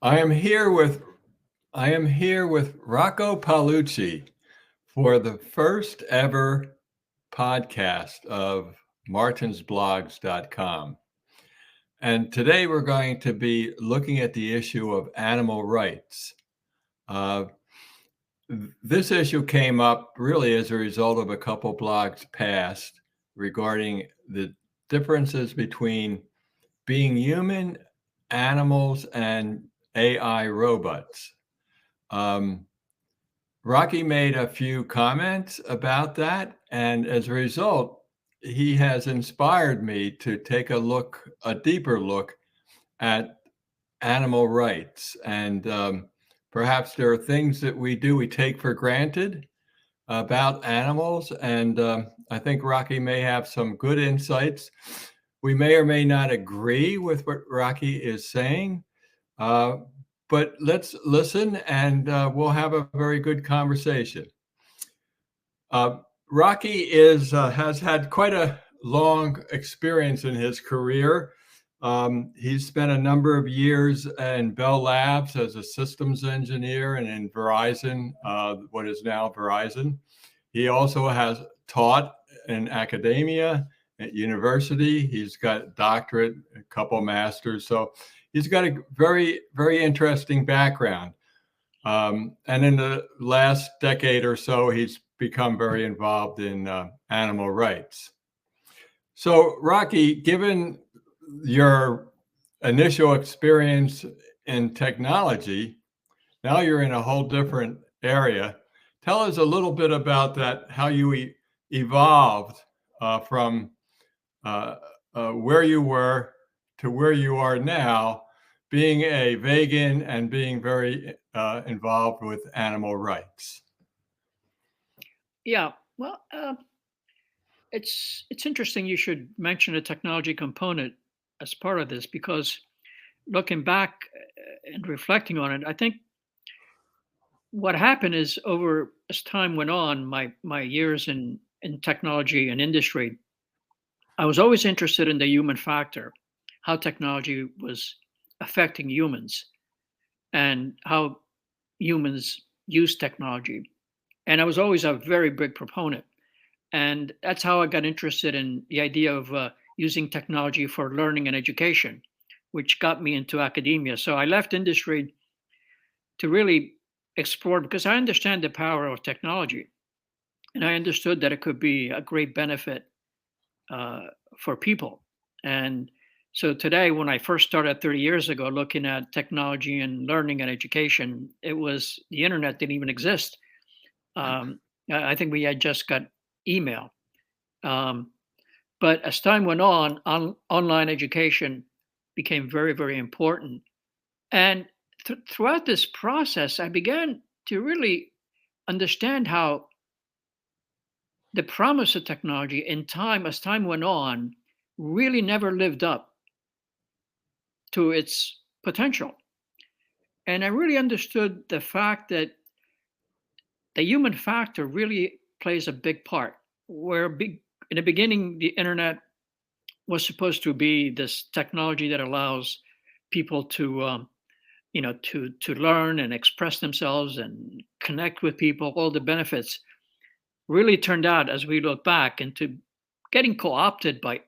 I am here with Rocco Paolucci for the first ever podcast of martinsblogs.com. And today we're going to be looking at the issue of animal rights. Uh, this issue came up really as a result of a couple blogs past regarding the differences between being human, animals, and AI robots. Um, Rocky made a few comments about that, and as a result, he has inspired me to take a deeper look at animal rights. And perhaps there are things that we take for granted about animals. And I think Rocky may have some good insights. We may or may not agree with what Rocky is saying, uh, but let's listen and we'll have a very good conversation. Uh, Rocky has had quite a long experience in his career. He's spent a number of years in Bell Labs as a systems engineer and in Verizon, what is now Verizon. He also has taught in academia at university. He's got a doctorate, a couple masters. So he's got a very, very interesting background. And in the last decade or so, he's become very involved in animal rights. So, Rocky, given your initial experience in technology, now you're in a whole different area. Tell us a little bit about that, how you evolved from where you were to where you are now, being a vegan and being very involved with animal rights. Yeah, well, it's interesting you should mention a technology component as part of this because looking back and reflecting on it, I think what happened is over as time went on, my years in technology and industry, I was always interested in the human factor, how technology was affecting humans and how humans use technology. And I was always a very big proponent. And that's how I got interested in the idea of using technology for learning and education, which got me into academia. So I left industry to really explore because I understand the power of technology. And I understood that it could be a great benefit uh, for people. And so today, when I first started 30 years ago looking at technology and learning and education, it was the internet didn't even exist. I think we had just got email. Um, but as time went on, online education became very, very important. And throughout this process, I began to really understand how the promise of technology in time, as time went on, really never lived up to its potential. And I really understood the fact that the human factor really plays a big part. In the beginning, the internet was supposed to be this technology that allows people to, to learn and express themselves and connect with people. All the benefits really turned out, as we look back, into getting co-opted by,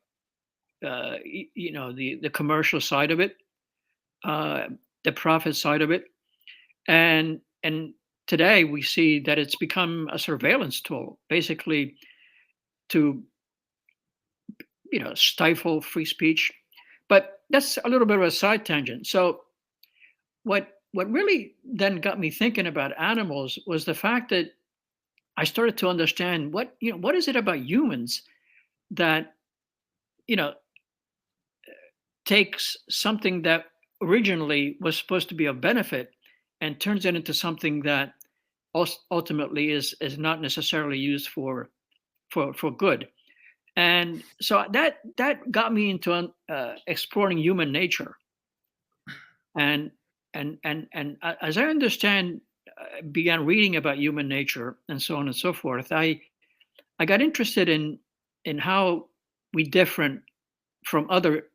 the commercial side of it, uh, the profit side of it, and today we see that it's become a surveillance tool, basically to stifle free speech. But that's a little bit of a side tangent. So what really then got me thinking about animals was the fact that I started to understand what is it about humans that you know takes something that originally was supposed to be a benefit and turns it into something that ultimately is not necessarily used for good. And so that got me into exploring human nature. And as I understand, began reading about human nature and so on and so forth, I got interested in how we different from other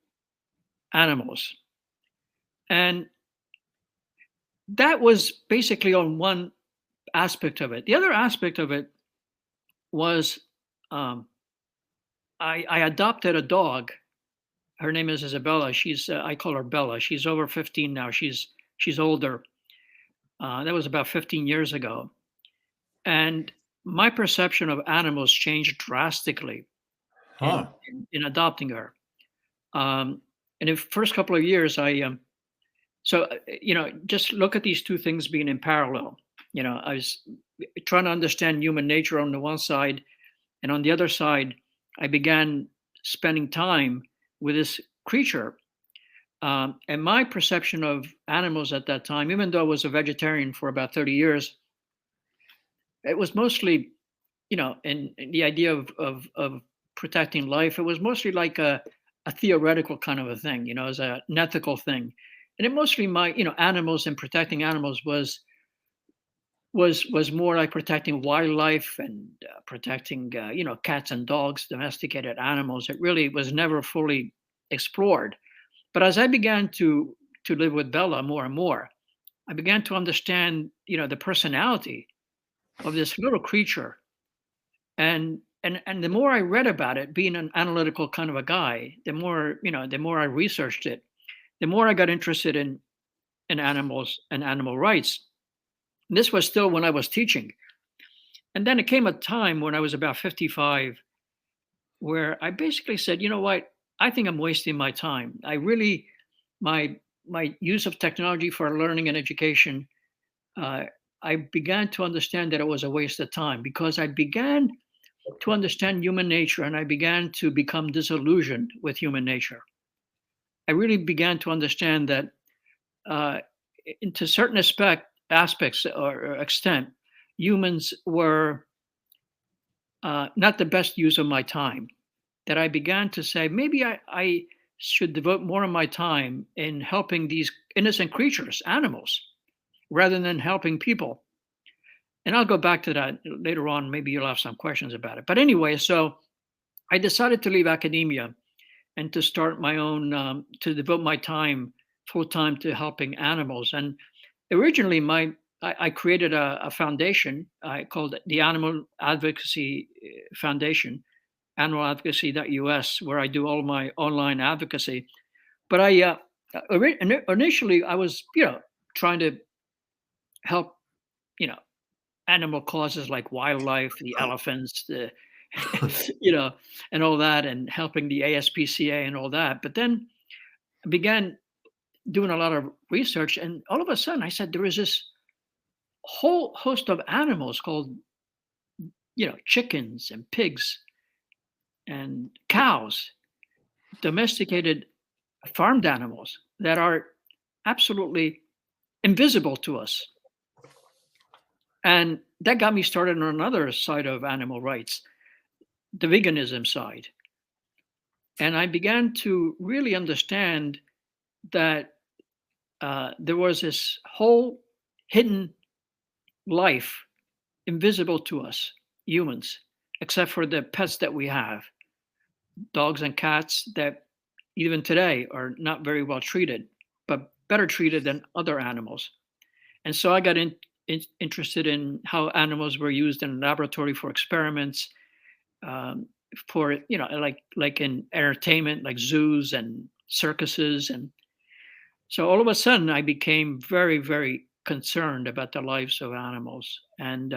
animals. And that was basically on one aspect of it. The other aspect of it was, um, I adopted a dog. Her name is Isabella. I call her Bella. She's over 15 now. She's older. That was about 15 years ago, and my perception of animals changed drastically Huh. in adopting her. Um, in the first couple of years, just look at these two things being in parallel. I was trying to understand human nature on the one side, and on the other side, I began spending time with this creature. And my perception of animals at that time, even though I was a vegetarian for about 30 years, it was mostly, and the idea of protecting life, it was mostly like a theoretical kind of a thing, as an ethical thing. And it mostly animals and protecting animals was more like protecting wildlife and protecting cats and dogs, domesticated animals. It really was never fully explored. But as I began to live with Bella more and more, I began to understand the personality of this little creature. And the more I read about it, being an analytical kind of a guy, the more I researched it, the more I got interested in animals and animal rights. And this was still when I was teaching. And then it came a time when I was about 55 where I basically said, you know what? I think I'm wasting my time. My use of technology for learning and education, uh, I began to understand that it was a waste of time because I began to understand human nature and I began to become disillusioned with human nature. I really began to understand that, uh, to certain aspects or extent, humans were not the best use of my time. That I began to say, maybe I should devote more of my time in helping these innocent creatures, animals, rather than helping people. And I'll go back to that later on. Maybe you'll have some questions about it. But anyway, so I decided to leave academia and to start my own, to devote my time full time to helping animals. And originally, I created a foundation I called it the Animal Advocacy Foundation, animaladvocacy.us, where I do all my online advocacy. But initially I was, trying to help, you know, animal causes like wildlife, the elephants, the, you know, and all that, and helping the ASPCA and all that. But then I began doing a lot of research, and all of a sudden I said there is this whole host of animals called, chickens and pigs and cows, domesticated farmed animals that are absolutely invisible to us. And that got me started on another side of animal rights, the veganism side. And I began to really understand that there was this whole hidden life invisible to us humans, except for the pets that we have, dogs and cats that even today are not very well treated, but better treated than other animals. And so I got interested in how animals were used in a laboratory for experiments, um, for like in entertainment, like zoos and circuses. And so all of a sudden, I became very, very concerned about the lives of animals, and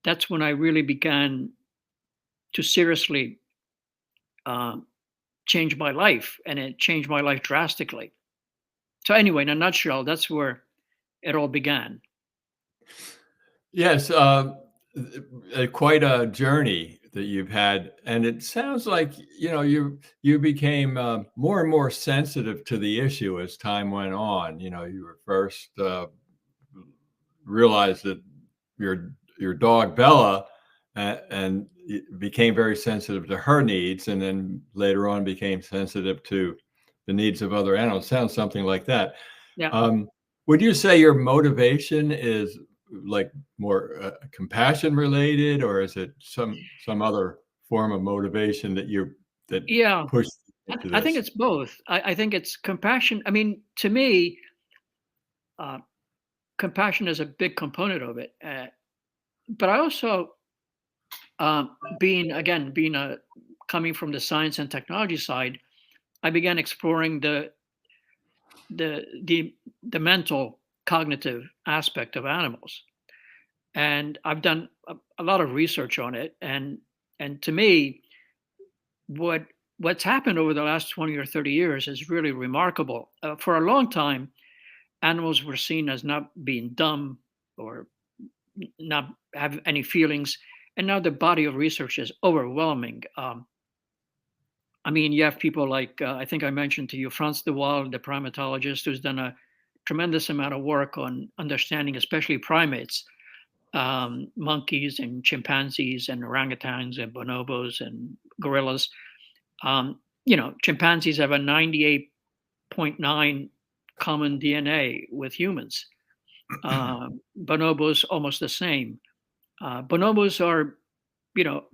that's when I really began to seriously uh, change my life, and it changed my life drastically. So anyway, in a nutshell, that's where it all began. Yes, quite a journey that you've had, and it sounds like, you became, more and more sensitive to the issue as time went on. You were first, realized that your dog Bella, and became very sensitive to her needs, and then later on became sensitive to the needs of other animals. Sounds something like that. Yeah. Um, would you say your motivation is like more compassion related, or is it some other form of motivation that Yeah, pushed you I, into I think this? it's both. I think it's compassion. I mean, to me, compassion is a big component of it. But I also, being a coming from the science and technology side, I began exploring the the the mental cognitive aspect of animals, and I've done a lot of research on it. And to me, what what's happened over the last 20 or 30 years is really remarkable. For a long time, animals were seen as not being dumb or not have any feelings, and now the body of research is overwhelming. I mean, you have people like I think I mentioned to you, Franz de Waal, the primatologist, who's done a tremendous amount of work on understanding, especially primates, monkeys and chimpanzees and orangutans and bonobos and gorillas. Chimpanzees have a 98.9 common DNA with humans. Bonobos almost the same. Bonobos are,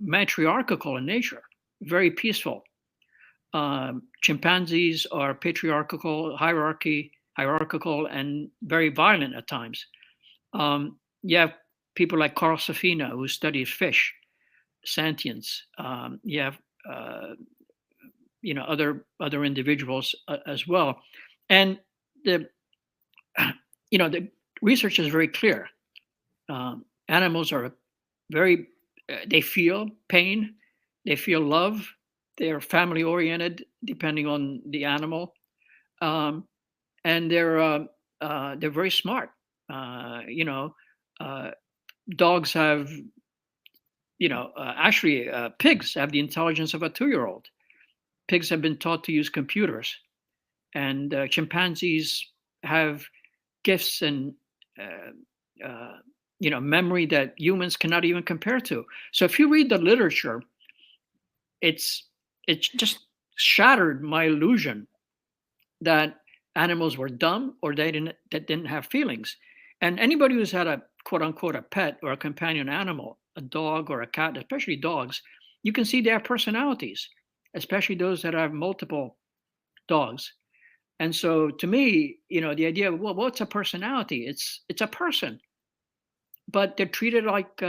matriarchal in nature, very peaceful. Chimpanzees are patriarchal, hierarchical, and very violent at times. You have people like Carl Safina, who studies fish sentience. You have other individuals as well, and the the research is very clear. Animals are very they feel pain, they feel love, they are family oriented depending on the animal, um, and they're very smart. Uh, Dogs have actually pigs have the intelligence of a 2-year-old. Pigs have been taught to use computers, and chimpanzees have gifts and memory that humans cannot even compare to. So if you read the literature, it's it's just shattered my illusion that animals were dumb or that didn't have feelings. And anybody who's had a quote unquote a pet or a companion animal, a dog or a cat, especially dogs, you can see they have personalities, especially those that have multiple dogs. And so to me, the idea of, well, what's a personality? It's a person, but they're treated like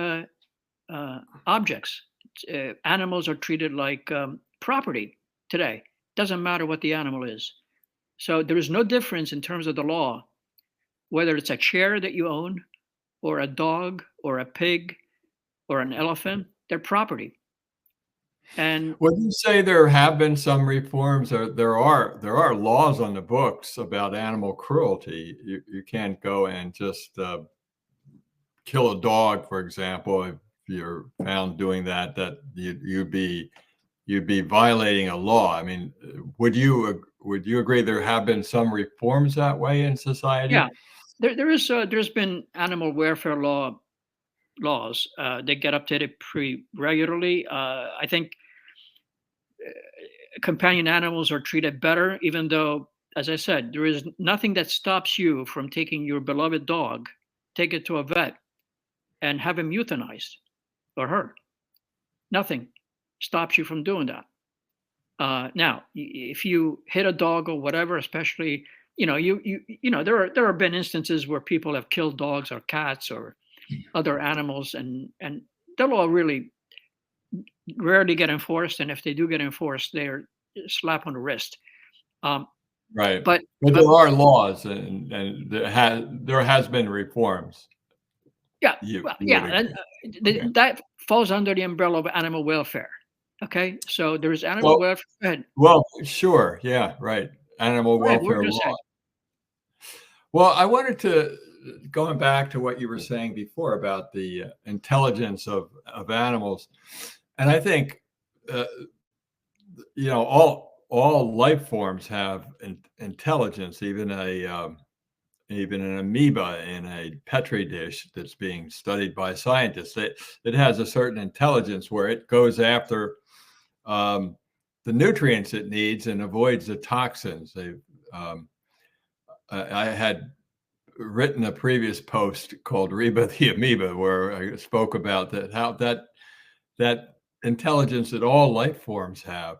objects. Animals are treated like property today. Doesn't matter what the animal is. So there is no difference in terms of the law, whether it's a chair that you own, or a dog, or a pig, or an elephant. They're property. And Would you say there have been some reforms, or there are laws on the books about animal cruelty? You can't go and just kill a dog, for example. If you're found doing that, you'd be violating a law. I mean, would you agree there have been some reforms that way in yeah, society? there's been animal welfare laws. They get updated pretty regularly. I think companion animals are treated better, even though, as I said, there is nothing that stops you from taking your beloved dog, take it to a vet, and have him euthanized, or her. Nothing stops you from doing that. Now, if you hit a dog or whatever, especially, there have been instances where people have killed dogs or cats or other animals, and the law really rarely get enforced, and if they do get enforced, they're a slap on the wrist. Um, Right. but But but there are laws, and there has been reforms. yeah, well, You would yeah, and agree. Okay. that falls under the umbrella of animal welfare. Okay, so there is animal Well welfare. Go ahead. well, sure, yeah, right. Animal Go ahead. What were you welfare going to law. say? Well, I wanted to going back to what you were saying before about the intelligence of animals, and I think uh, all life forms have intelligence, even an amoeba in a petri dish that's being studied by scientists. It has a certain intelligence where it goes after um, the nutrients it needs and avoids the toxins. Um, I had written a previous post called Reba the Amoeba, where I spoke about that, how that intelligence that all life forms have.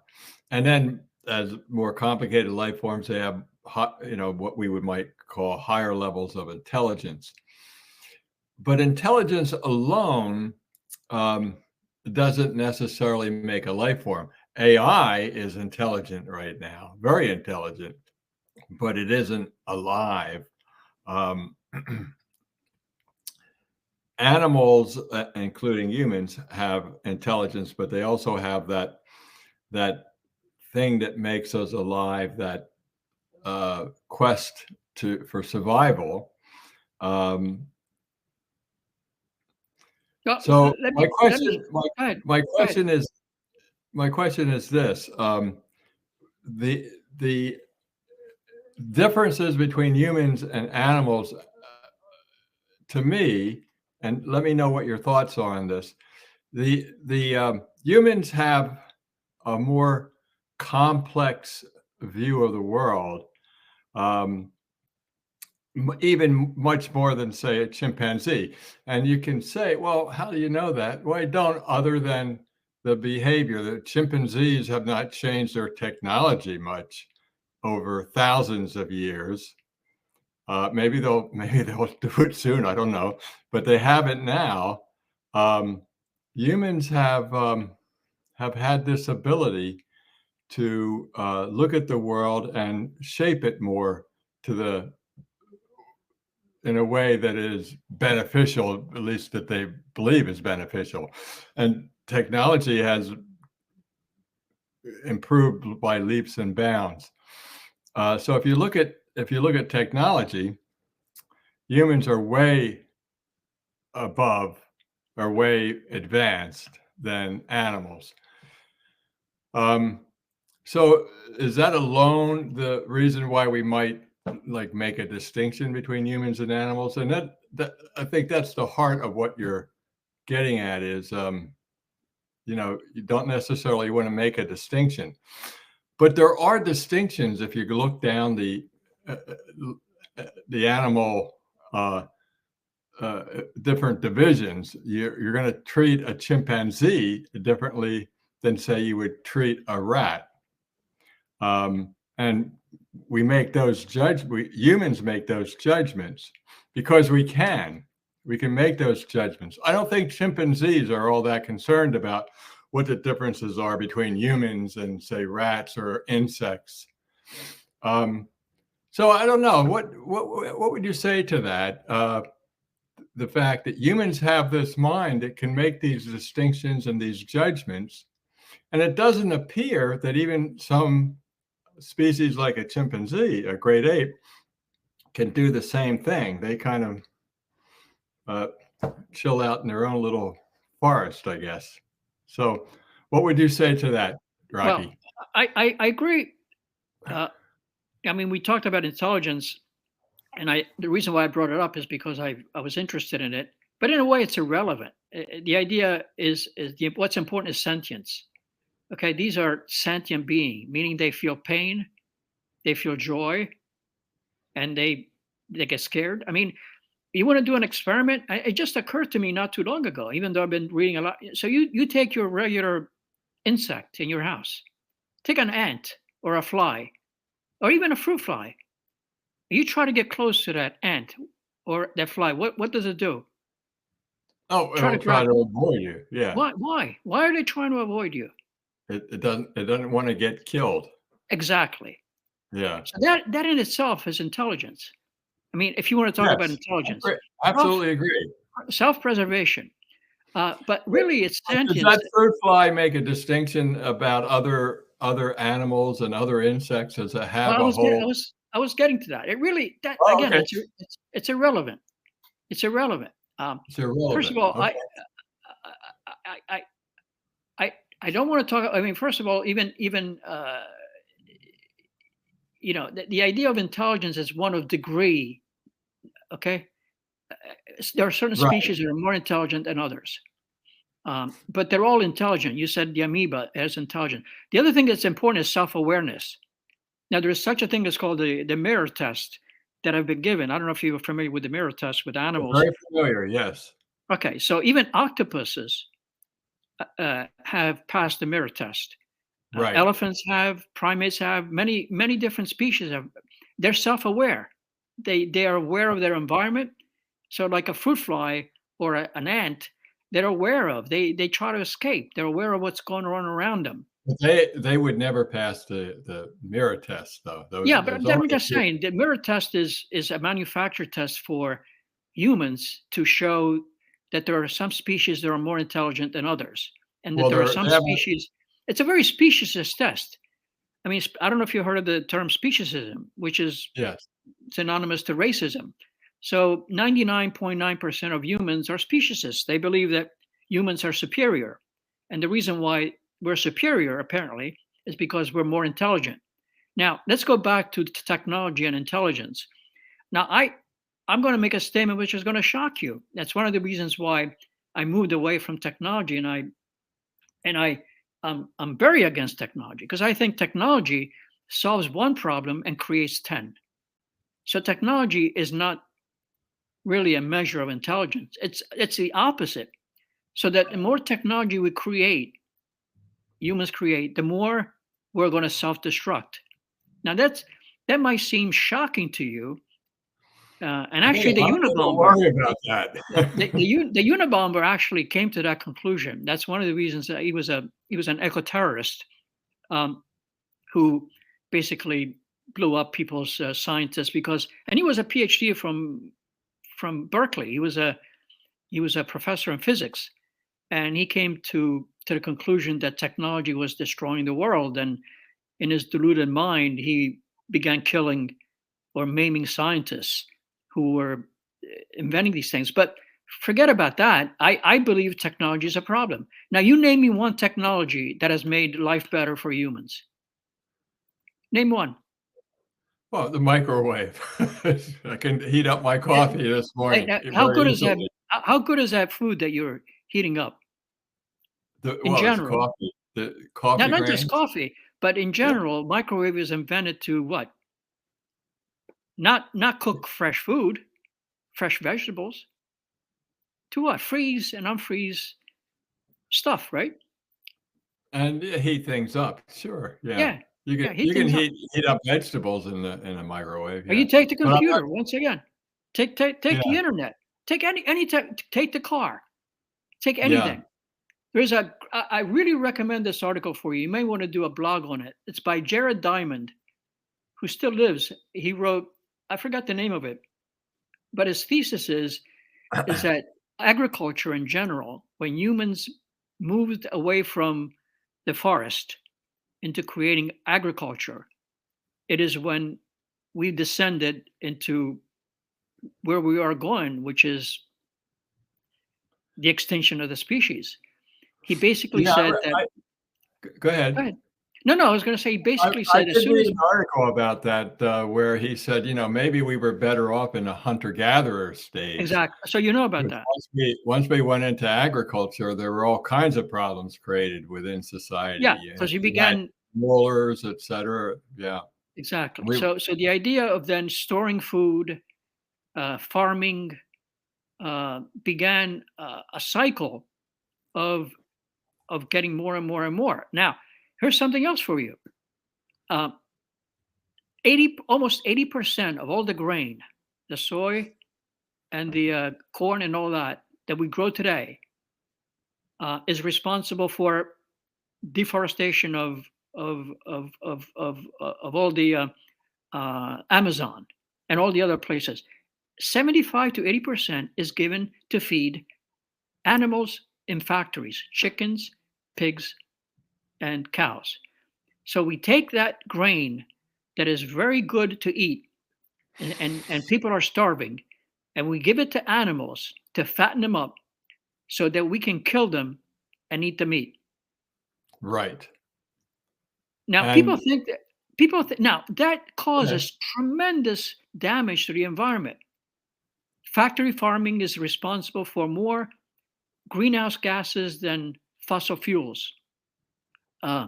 And then as more complicated life forms, they have what we might call higher levels of intelligence. but intelligence alone um, doesn't necessarily make a life form. AI is intelligent right now, very intelligent, but it isn't alive. Um, Animals, including humans, have intelligence, but they also have that thing that makes us alive, that quest for survival. Um, Well, so let me go ahead. my Go ahead. question is my question is this: the differences between humans and animals, to me, and let me know what your thoughts are on this. The humans have a more complex view of the world, um, even much more than, say, a chimpanzee. And you can say, well, how do you know that? Well, I don't, other than the behavior. The chimpanzees have not changed their technology much over thousands of years. Maybe they'll do it soon. I don't know, but they haven't now. Um, Humans have had this ability to look at the world and shape it more to the in a way that is beneficial, at least that they believe is beneficial. And technology has improved by leaps and bounds. So if you look at technology, humans are way above or way advanced than animals. Um, so is that alone the reason why we might like make a distinction between humans and animals? And that I think that's the heart of what you're getting at is, you don't necessarily want to make a distinction, but there are distinctions if you look down uh, the animal uh, different divisions. You're going to treat a chimpanzee differently than, say, you would treat a rat. And we make those humans make those judgments because we can make those judgments. I don't think chimpanzees are all that concerned about what the differences are between humans and, say, rats or insects. Um, so I don't know what would you say to that? The fact that humans have this mind that can make these distinctions and these judgments, and it doesn't appear that even some species like a chimpanzee, a great ape, can do the same thing. They kind of uh, chill out in their own little forest, I guess. So, what would you say to that, Well, Rocky? I agree. Uh, I mean, we talked about intelligence, and the reason why I brought it up is because I was interested in it. But in a way, it's irrelevant. The idea is what's important is sentience. Okay, these are sentient beings, meaning they feel pain, they feel joy, and they get scared. I mean, you want to do an experiment? It just occurred to me not too long ago, even though I've been reading a lot. So you take your regular insect in your house, take an ant or a fly or even a fruit fly. You try to get close to that ant or that fly. What does it do? Oh, Try to it'll try grab to it. avoid you. Yeah, Why? Why? Why are they trying to avoid you? it doesn't want to get killed. Exactly. Yeah. So that in itself is intelligence. I mean, if you want to talk about Yes. I intelligence, agree. self Absolutely agree. self preservation. But really, it's But does sentience. that fruit fly make a distinction about other animals and other insects as a Well, have a whole? I was getting to that. It really that Oh, again, okay. it's irrelevant. It's irrelevant. It's First of irrelevant. all, Okay. I I I I don't want to talk. I mean, first of all, even the idea of intelligence is one of degree. Okay, there are certain Right. species that are more intelligent than others, but they're all intelligent. You said the amoeba is intelligent. The other thing that's important is self awareness. Now, there is such a thing that's called the mirror test that I've been given. I don't know if you're familiar with the mirror test with animals. Very familiar. Yes. Okay, so even octopuses have passed the mirror test. Right. Elephants have, primates have, many different species have. They're self-aware. They are aware of their environment. So like a fruit fly or an ant, they're aware of. They try to escape. They're aware of what's going on around them. But they would never pass the mirror test, though. Yeah, but There's I'm only a just few. saying the mirror test is a manufactured test for humans to show that there are some species that are more intelligent than others, and that Well, there are some they haven't. species. It's a very speciesist test. I mean, I don't know if you heard of the term speciesism, which is Yes. synonymous to racism. So 99.9% of humans are speciesists. They believe that humans are superior. And the reason why we're superior, apparently, is because we're more intelligent. Now, let's go back to technology and intelligence. Now, I'm going to make a statement which is going to shock you. That's one of the reasons why I moved away from technology, and I'm very against technology because I think technology solves one problem and creates 10. So technology is not really a measure of intelligence. It's the opposite. So that the more technology we create, humans create, the more we're going to self-destruct. Now that might seem shocking to you, and I think actually a lot of people worry about that. the Unabomber actually came to that conclusion. That's one of the reasons that he was an eco-terrorist, um, who basically blew up people's scientists because, and he was a PhD from Berkeley. He was a professor in physics, and he came to the conclusion that technology was destroying the world. And in his deluded mind, he began killing or maiming scientists who were inventing these things. But forget about that. I believe technology is a problem. Now, you name me one technology that has made life better for humans. Name one. Well, the microwave. I can heat up my Eh, coffee this morning How very good is that? easily. How good is that food that you're heating up in It's general? coffee. The coffee Not just grains? coffee, but in Yeah. general, microwave is invented to what? Not cook fresh food, fresh vegetables. To what? Freeze and unfreeze stuff, right? And heat things up. Sure, yeah. Yeah, yeah. Heat You can things up. heat up vegetables in a microwave, Or you yeah. take the But I'm not. computer once again. Take the Yeah, internet. Take take the car. Take yeah. anything. I really recommend this article for you. You may want to do a blog on it. It's by Jared Diamond, who still lives. He wrote, I forgot the name of it, but his thesis is that agriculture in general, when humans moved away from the forest into creating agriculture, it is when we descended into where we are going, which is the extinction of the species. He basically Yeah, said that. go Go ahead. ahead. No, I was going to say he basically I said as did soon read as. an article about that, where he said, maybe we were better off in a hunter-gatherer stage. Exactly. So you know about Because that. once we went into agriculture, there were all kinds of problems created within Yeah, society. because you You had began. rulers, etcetera. Yeah. Exactly. We So the idea of then storing food, farming, began a cycle of getting more and more and more. Now, here's something else for you. Uh, 80 almost 80% of all the grain, the soy and the corn and all that we grow today is responsible for deforestation of all the Amazon and all the other places. 75 to 80% is given to feed animals in factories, chickens, pigs, and cows. So we take that grain that is very good to eat, and people are starving, and we give it to animals to fatten them up so that we can kill them and eat the meat. Right. Now, And now that okay. causes tremendous damage to the environment. Factory farming is responsible for more greenhouse gases than fossil fuels, uh,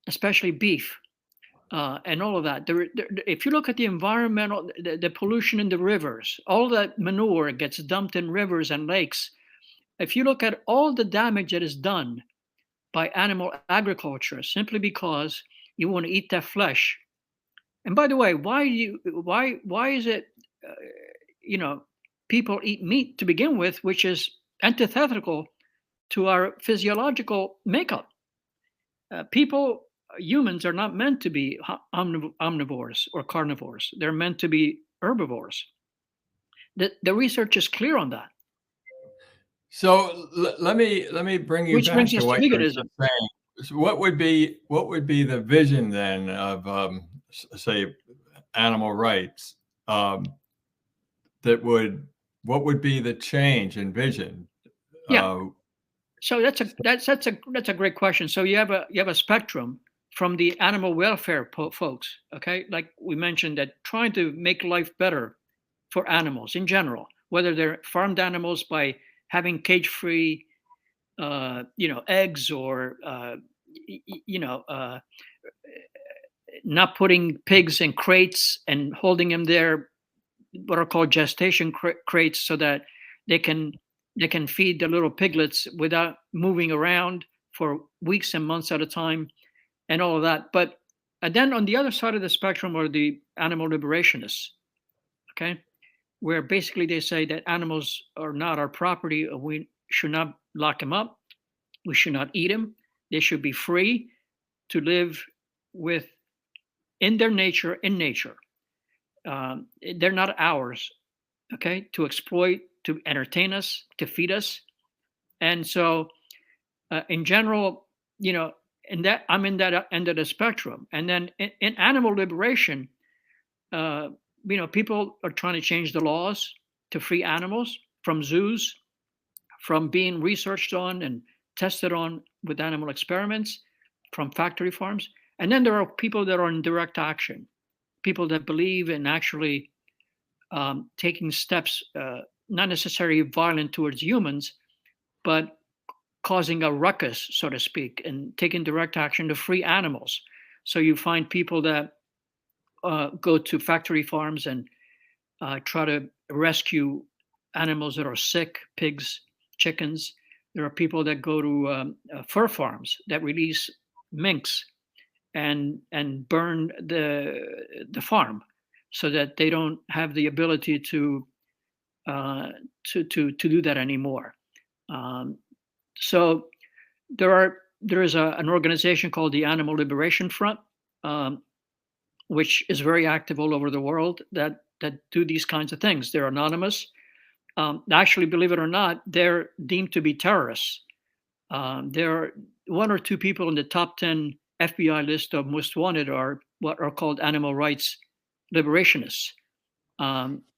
especially beef. And all of that. If you look at the environmental, the pollution in the rivers, all that manure gets dumped in rivers and lakes. If you look at all the damage that is done by animal agriculture, simply because you want to eat that flesh. And by the way, why is it, uh, you know, people eat meat to begin with, which is antithetical to our physiological makeup. Humans are not meant to be omnivores or carnivores. They're meant to be herbivores. The research is clear on that. So let me bring you Which back brings to us to what you were veganism. just saying. So what would be the vision then of say animal rights, um, that would what would be the change in vision? Yeah. Uh, So that's a great question. So you have a spectrum from the animal welfare folks, okay? Like we mentioned, that trying to make life better for animals in general, whether they're farmed animals by having cage-free, eggs, or not putting pigs in crates and holding them there, what are called gestation crates, so that they can they can feed the little piglets without moving around for weeks and months at a time, and all of that. But and then on the other side of the spectrum are the animal liberationists, okay, where basically they say that animals are not our property, and we should not lock them up, we should not eat them, they should be free to live with in their nature, in nature. They're not ours, okay, to exploit, to entertain us, to feed us. And so, in general, in that I'm in that end of the spectrum. And then in animal liberation, uh, people are trying to change the laws to free animals from zoos, from being researched on and tested on with animal experiments, from factory farms. And then there are people that are in direct action, people that believe in actually taking steps, not necessarily violent towards humans, but causing a ruckus, so to speak, and taking direct action to free animals. So you find people that go to factory farms and try to rescue animals that are sick, pigs, chickens. There are people that go to fur farms that release minks and burn the farm, so that they don't have the ability uh, to do that anymore. Um, so there is an organization called the Animal Liberation Front, um, which is very active all over the world, that do these kinds of things. They're anonymous. Actually, believe it or not, they're deemed to be terrorists. There are one or two people in the top 10 FBI list of most wanted are what are called animal rights liberationists.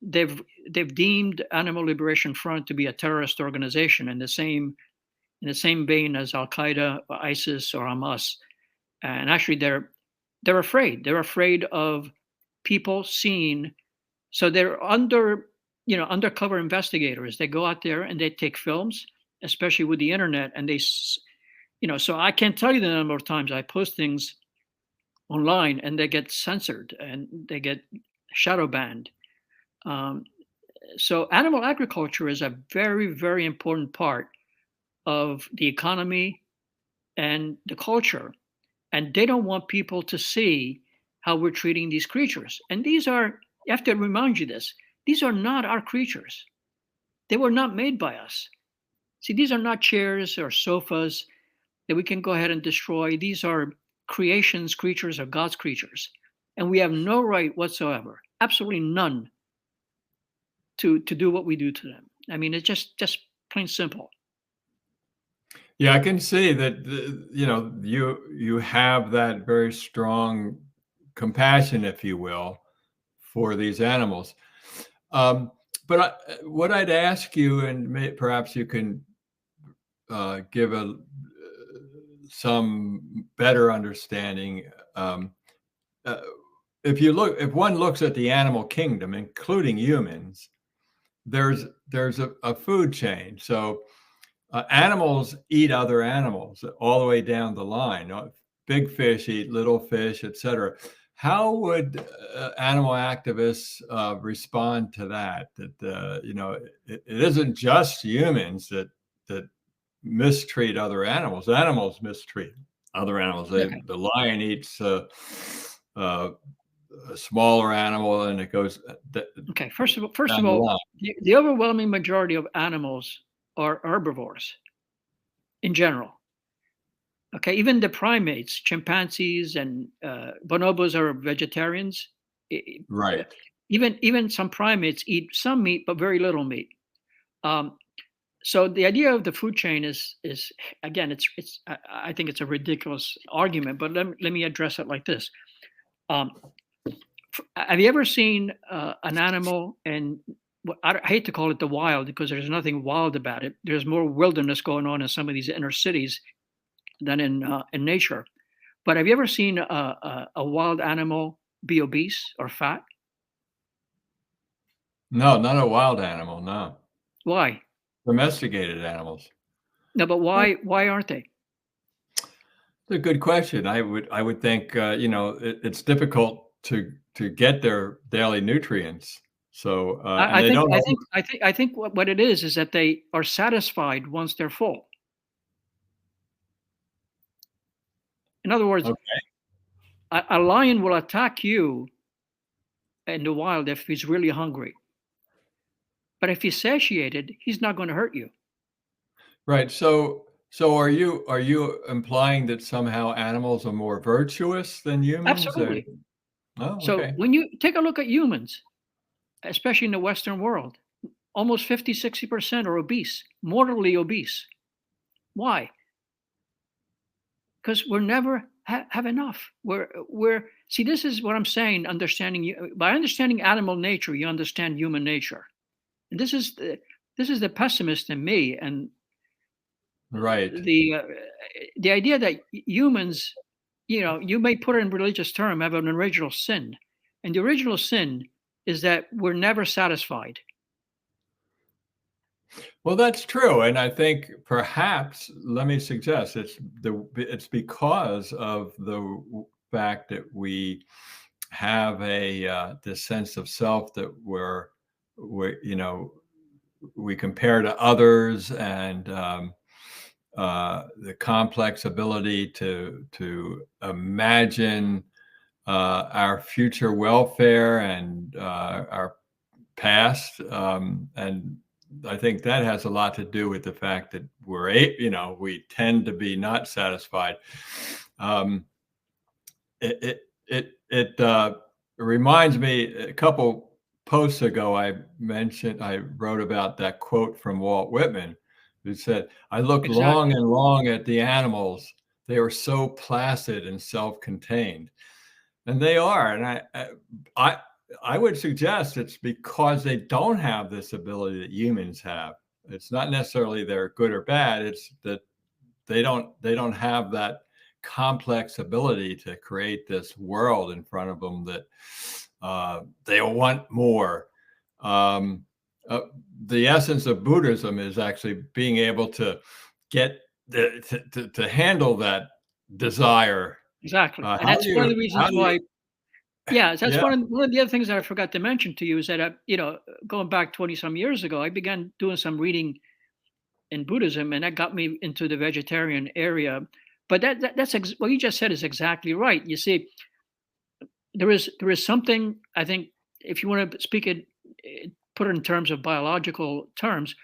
They've deemed Animal Liberation Front to be a terrorist organization in the same vein as Al Qaeda, or ISIS, or Hamas. And actually, they're afraid. They're afraid of people seeing. So they're undercover investigators. They go out there and they take films, especially with the internet, and so I can't tell you the number of times I post things online and they get censored and they get shadow banned. Um, so animal agriculture is a very, very important part of the economy and the culture. And they don't want people to see how we're treating these creatures. And you have to remind you this, these are not our creatures. They were not made by us. See, these are not chairs or sofas that we can go ahead and destroy. These are creatures of God's creatures. And we have no right whatsoever, absolutely none, to do what we do to them. I mean, it's just plain simple. yeah, I can see that you have that very strong compassion, if you will, for these animals. Um, but what I'd ask you, and perhaps you can give some better understanding. Uh, if one looks at the animal kingdom, including humans, there's a food chain. So animals eat other animals all the way down the line. Big fish eat little fish, etc. How would animal activists respond to that? That it isn't just humans that mistreat other animals. Animals mistreat other animals. Okay. The lion eats uh, a smaller animal, and it goes Okay, first down of the all, line. the overwhelming majority of animals are herbivores in general. Okay, even the primates, chimpanzees and bonobos are vegetarians. I- uh, Right. even some primates eat some meat, but very little meat. Um, so the idea of the food chain is again, it's I think it's a ridiculous argument, but let me address it like this. Um, have you ever seen an animal and I hate to call it the wild because there's nothing wild about it. There's more wilderness going on in some of these inner cities than in nature. But have you ever seen a wild animal be obese or fat? No, not a wild animal, no. Why? Domesticated animals. No, but That's why aren't they? a good question. I would think, it's difficult to get their daily nutrients. So, and I they think don't I over think I think I think what it is that they are satisfied once they're full. In other words, okay, a lion will attack you in the wild if he's really hungry. But if he's satiated, he's not going to hurt you. right. So are you implying that somehow animals are more virtuous than humans? Or Absolutely. oh, So okay. when you take a look at humans, especially in the Western world, almost 50, 60% are obese, mortally obese. Why? Because we're never have enough. We're see. This is what I'm saying. Understanding you by understanding animal nature, you understand human nature. And this is the pessimist in me, and Right. the uh, the idea that humans, you may put it in religious term, have an original sin, and the original sin is that we're never satisfied. Well, that's true, and I think perhaps let me suggest it's because of the fact that we have a this sense of self that we compare to others, and the complex ability to imagine our future welfare and our past, and I think that has a lot to do with the fact that we tend to be not satisfied. Um, it reminds me a couple posts ago I wrote about that quote from Walt Whitman, who said, "I looked long Exactly. and long at the animals. They were so placid and self-contained." And they are, and I I would suggest it's because they don't have this ability that humans have. It's not necessarily they're good or bad, it's that they don't have that complex ability to create this world in front of them that they want more. Um, uh, the essence of Buddhism is actually being able to get to handle that desire. Exactly. And How do that's one of you the how reasons do you why. Yeah, that's yeah, one of the other things that I forgot to mention to you is that going back 20 some years ago, I began doing some reading in Buddhism, and that got me into the vegetarian area. But what you just said is exactly right. You see, there is something I think if you want to speak it, put it in terms of biological terms,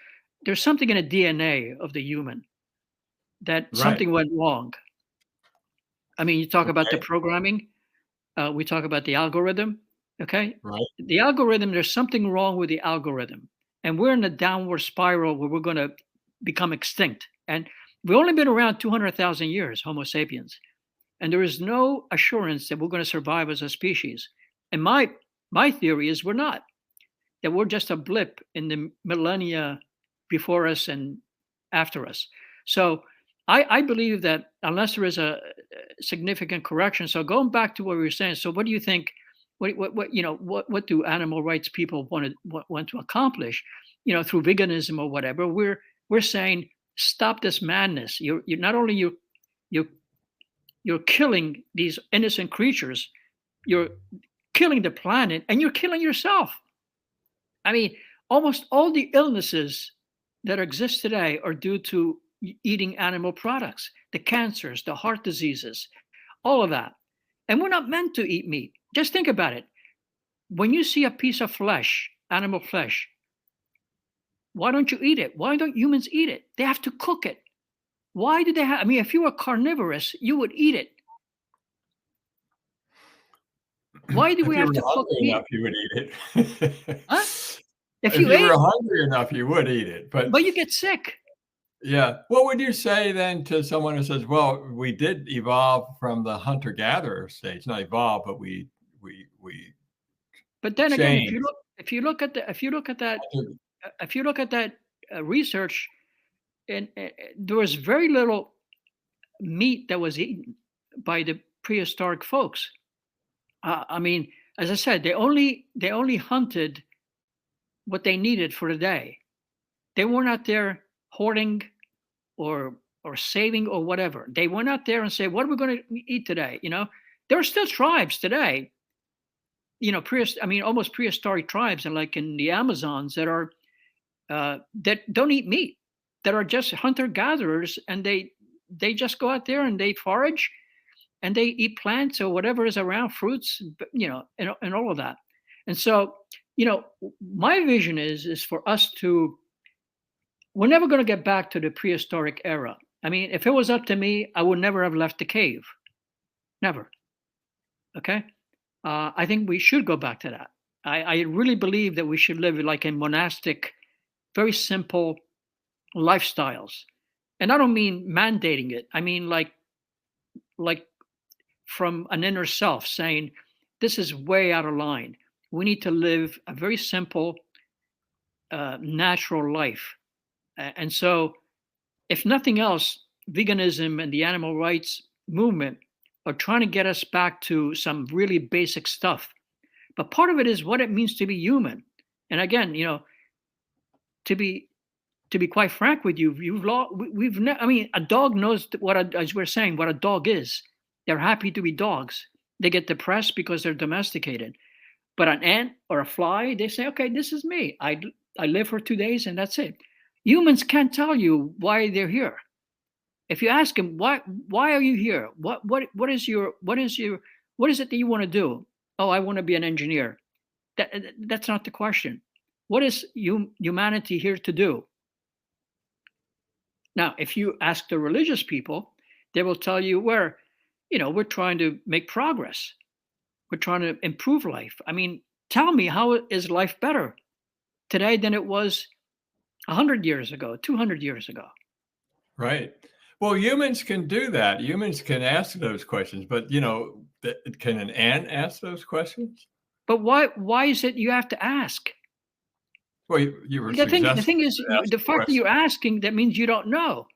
there's something in the DNA of the human that right, something went wrong. I mean, you talk about the okay, programming, we talk about the algorithm. Okay, right, the algorithm. There's something wrong with the algorithm, and we're in a downward spiral where we're going to become extinct. And we've only been around 200,000 years, Homo sapiens, and there is no assurance that we're going to survive as a species. And my theory is we're not. That we're just a blip in the millennia before us and after us. So I believe that unless there is a significant correction. So going back to what we were saying, so what do you think? What do animal rights people want to accomplish? Through veganism or whatever. We're saying stop this madness. You're not only you you're killing these innocent creatures, you're killing the planet, and you're killing yourself. I mean, almost all the illnesses that exist today are due to eating animal products, the cancers, the heart diseases, all of that. And we're not meant to eat meat. Just think about it. When you see a piece of flesh, animal flesh, why don't you eat it? Why don't humans eat it? They have to cook it. Why do they have? I mean, if you were carnivorous, you would eat it. Why do we If you have were to cook hungry meat? enough, you would eat it. Huh? If If you you were ate, hungry enough, you would eat it. But but you get sick. yeah, what would you say then to someone who says, "Well, we did evolve from the hunter-gatherer stage, not evolve, but we But then again, changed." if you look at that research, and there was very little meat that was eaten by the prehistoric folks. I mean, as I said, they only hunted what they needed for the day. They were not there hoarding or saving or whatever. They went out there and said, "What are we going to eat today?" There are still tribes today. I mean, almost prehistoric tribes, and like in the Amazons that don't eat meat, that are just hunter gatherers, and they just go out there and they forage and they eat plants or whatever is around, fruits, and all of that. And so, my vision is for us to. We're never going to get back to the prehistoric era. I mean, if it was up to me, I would never have left the cave. Never. Okay. I think we should go back to that. I really believe that we should live like in monastic, very simple lifestyles. And I don't mean mandating it. I mean like from an inner self saying, this is way out of line. We need to live a very simple, natural life. And so, if nothing else, veganism and the animal rights movement are trying to get us back to some really basic stuff. But part of it is what it means to be human. And again, to be to be quite frank with you, I mean, a dog knows as we're saying, what a dog is. They're happy to be dogs. They get depressed because they're domesticated. But an ant or a fly, they say, okay, this is me. I live for 2 days and that's it. Humans can't tell you why they're here. If you ask them why are you here? What is it that you want to do? Oh, I want to be an engineer. That's not the question. What is humanity here to do? Now, if you ask the religious people, they will tell you we're trying to make progress. We're trying to improve life. I mean, tell me, how is life better today than it was 100 years ago, 200 years ago? Right. Well, humans can do that. Humans can ask those questions, but can an ant ask those questions? But why is it you have to ask? Well, you were The suggesting thing is, to ask the the fact that question. you're asking, that means you don't know.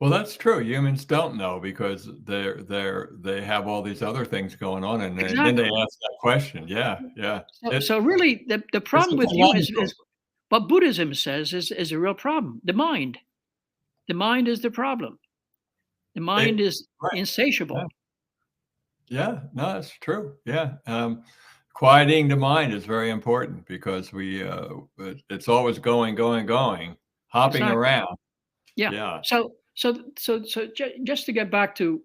Well, that's true. Humans don't know because they have all these other things going on, and then they Exactly. ask that question. Yeah, yeah. So really, the It's problem a with you conundrum. is what Buddhism says is a real problem. The mind. The mind is the problem. The mind is Right. Yeah. insatiable. Yeah. No, that's true. Yeah. Quieting the mind is very important because it's always going, going, going, hopping Exactly. around. Yeah. Yeah. Just to get back to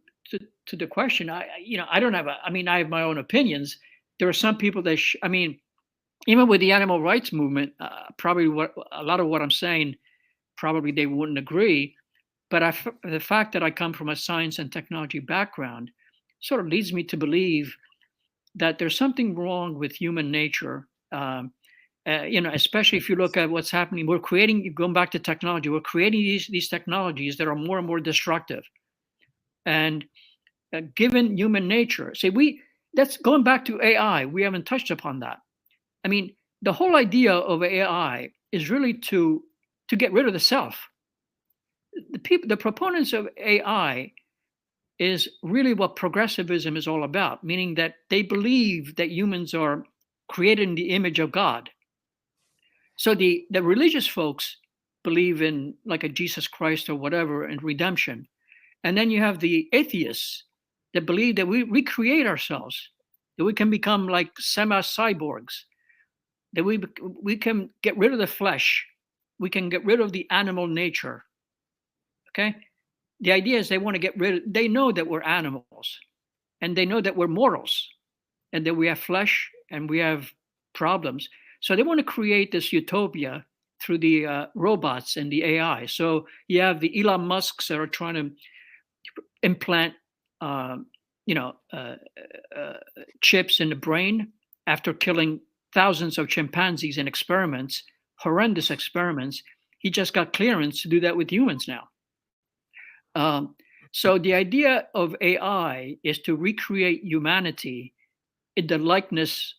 the question, I don't have I mean, I have my own opinions. There are some people that I mean, even with the animal rights movement, probably what a lot of what I'm saying, probably they wouldn't agree. But the fact that I come from a science and technology background sort of leads me to believe that there's something wrong with human nature. Especially if you look at what's happening, we're creating. Going back to technology, we're creating these technologies that are more and more destructive. And given human nature, that's going back to AI. We haven't touched upon that. I mean, the whole idea of AI is really to get rid of the self. The proponents of AI is really what progressivism is all about, meaning that they believe that humans are created in the image of God. So the religious folks believe in like a Jesus Christ or whatever and redemption. And then you have the atheists that believe that we recreate ourselves, that we can become like semi-cyborgs, that we can get rid of the flesh, we can get rid of the animal nature. Okay? The idea is they want to get rid of, they know that we're animals and they know that we're mortals and that we have flesh and we have problems. So they want to create this utopia through the robots and the AI. So you have the Elon Musks that are trying to implant, um, you know, uh, uh, chips in the brain after killing thousands of chimpanzees in experiments, horrendous experiments. He just got clearance to do that with humans now. Um, so the idea of AI is to recreate humanity in the likeness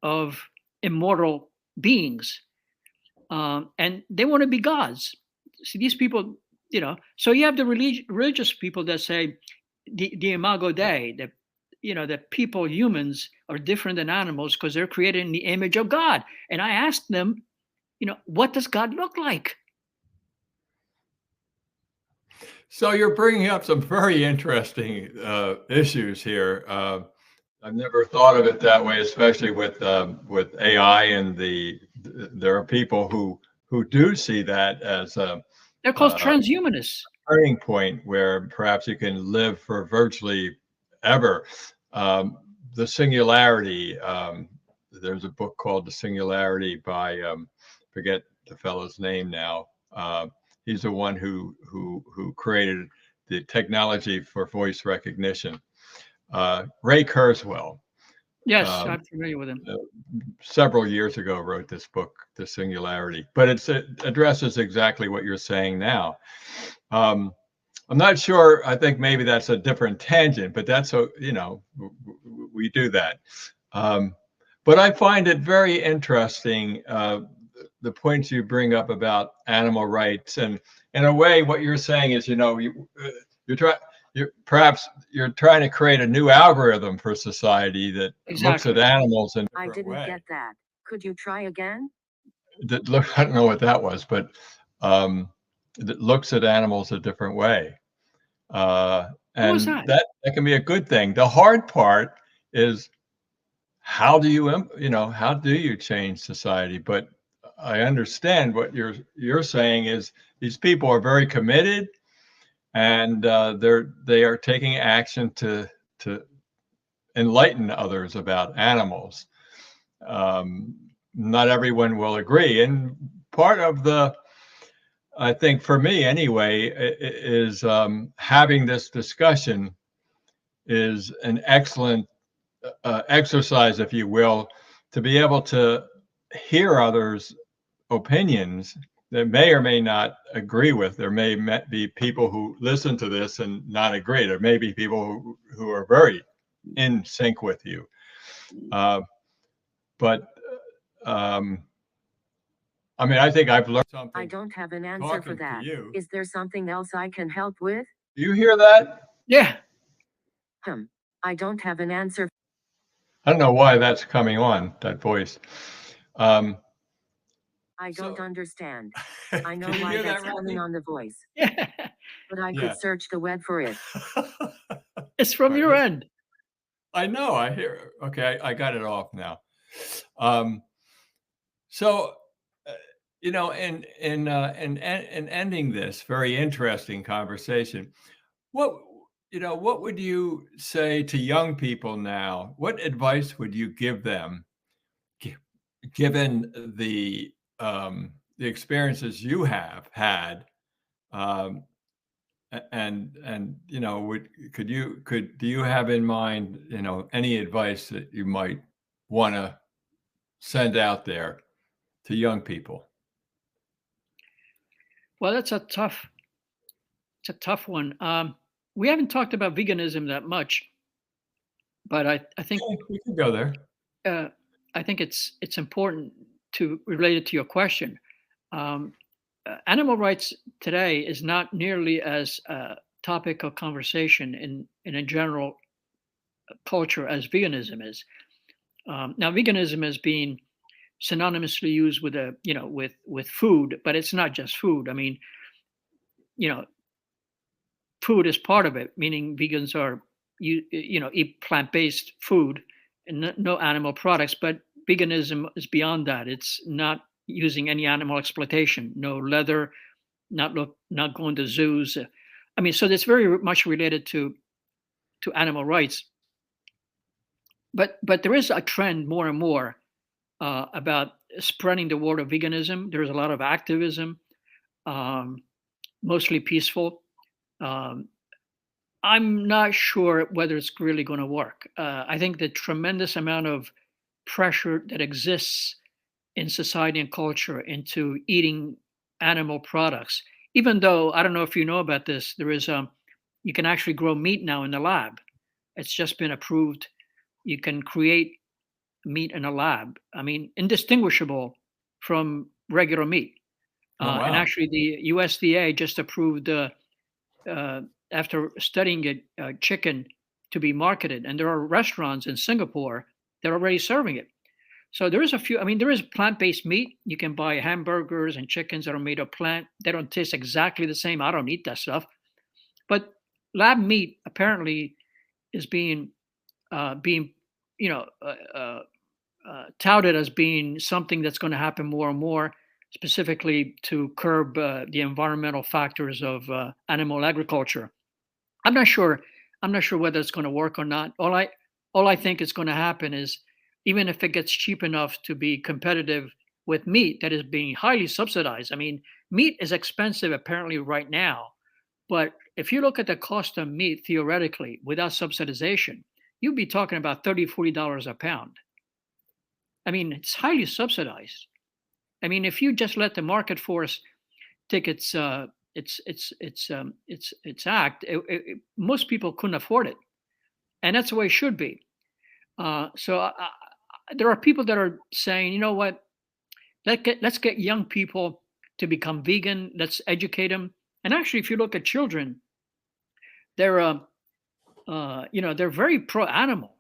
of immortal beings, and they want to be gods. See, these people, So you have the religious people that say the Imago Dei, that that people, humans, are different than animals because they're created in the image of God. And I asked them, what does God look like? So you're bringing up some very interesting issues here. I've never thought of it that way, especially with AI and there are people who do see that as They're called a transhumanists. turning point where perhaps you can live for virtually ever. The Singularity. There's a book called The Singularity by forget the fellow's name now. He's the one who created the technology for voice recognition. Ray Kurzweil, Yes, um, I'm familiar with him. several years ago, wrote this book, The Singularity, but it addresses exactly what you're saying now. I'm not sure. I think maybe that's a different tangent, but that's we do that. Um, but I find it very interesting the points you bring up about animal rights, and in a way, what you're saying is, you're trying. You're trying to create a new algorithm for society that looks at Exactly. animals in a I different didn't way. get that. Could you try again? I don't know what that was, but that looks at animals a different way. What was And that? that can be a good thing. The hard part is how do you change society? But I understand what you're saying is these people are very committed, and they are taking action to enlighten others about animals. Um, Not everyone will agree, and part of I think for me anyway, is having this discussion is an excellent exercise, if you will, to be able to hear others' opinions that may or may not agree with. There may be people who listen to this and not agree. There may be people who are very in sync with you. Uh, but um, I mean, I think I've learned I something don't have an answer for talking to that. you. Is there something else I can help with? Do you hear that? Yeah. I don't have an answer. I don't know why that's coming on, that voice. Um, I so, don't understand. I know can you why hear that, that's coming Rodney? on the voice, Yeah. but I Yeah. could search the web for it. It's from Right, your end. I know. I hear. Okay, I got it off now. Um, so, uh, in ending this very interesting conversation, what what would you say to young people now? What advice would you give them, gi- given the experiences you have had? Um, and do you have in mind any advice that you might want to send out there to young people? Well, it's a tough one. We haven't talked about veganism that much, but I think Yeah, we can go there. uh, I think it's important to relate it to your question. Um, Animal rights today is not nearly as a topic of conversation in a general culture as veganism is. Now, veganism has been synonymously used with with food, but it's not just food. I mean, you know, food is part of it, meaning vegans are eat plant-based food and no animal products. But veganism is beyond that. It's not using any animal exploitation, no leather, not going to zoos. I mean, so that's very much related to animal rights. But there is a trend more and more about spreading the word of veganism. There's a lot of activism, um, mostly peaceful. Um, I'm not sure whether it's really going to work. I think the tremendous amount of pressure that exists in society and culture into eating animal products, even though I don't know if you know about this, there is you can actually grow meat now in the lab. It's just been approved. You can create meat in a lab. I mean, indistinguishable from regular meat. Oh, And wow. actually, the USDA just approved, uh, after studying it, chicken to be marketed. And there are restaurants in Singapore that are already serving it. So there is a few. I mean, there is plant-based meat. You can buy hamburgers and chickens that are made of plant. They don't taste exactly the same. I don't eat that stuff. But lab meat apparently is being you know touted as being something that's going to happen more and more, specifically to curb the environmental factors of animal agriculture. I'm not sure. I'm not sure whether it's going to work or not. All I think is going to happen is, even if it gets cheap enough to be competitive with meat that is being highly subsidized. I mean, meat is expensive apparently right now, but if you look at the cost of meat theoretically without subsidization, you'd be talking about $30, $40 a pound. I mean, it's highly subsidized. I mean, if you just let the market force take its act, most people couldn't afford it, and that's the way it should be. There are people that are saying, you know what, let's get young people to become vegan. Let's educate them. And actually, if you look at children, they're they're very pro animal.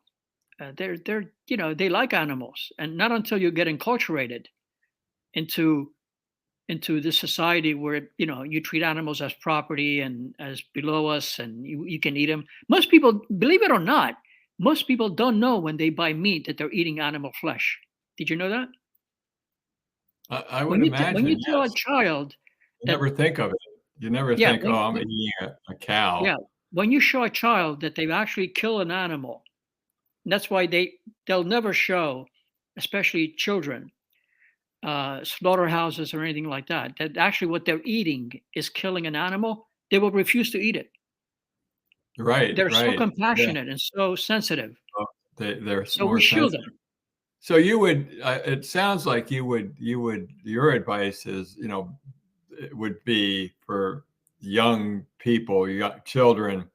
They're they like animals, and not until you get enculturated into this society where you treat animals as property and as below us, and you can eat them. Most people, believe it or not, most people don't know when they buy meat that they're eating animal flesh. Did you know that? I would When you imagine, tell a yes. child You that, never think of it. You never yeah, think, "Oh, I'm eating a yeah, cow." when you show a child that they've actually killed an animal, and that's why they'll never show, especially children, slaughterhouses or anything like that. That actually what they're eating is killing an animal. They will refuse to eat it. Right, They're so right. Yeah. compassionate and so sensitive. Well, they're So more we shield sensitive. them. So you would, it sounds like your advice is, it would be for young people, young children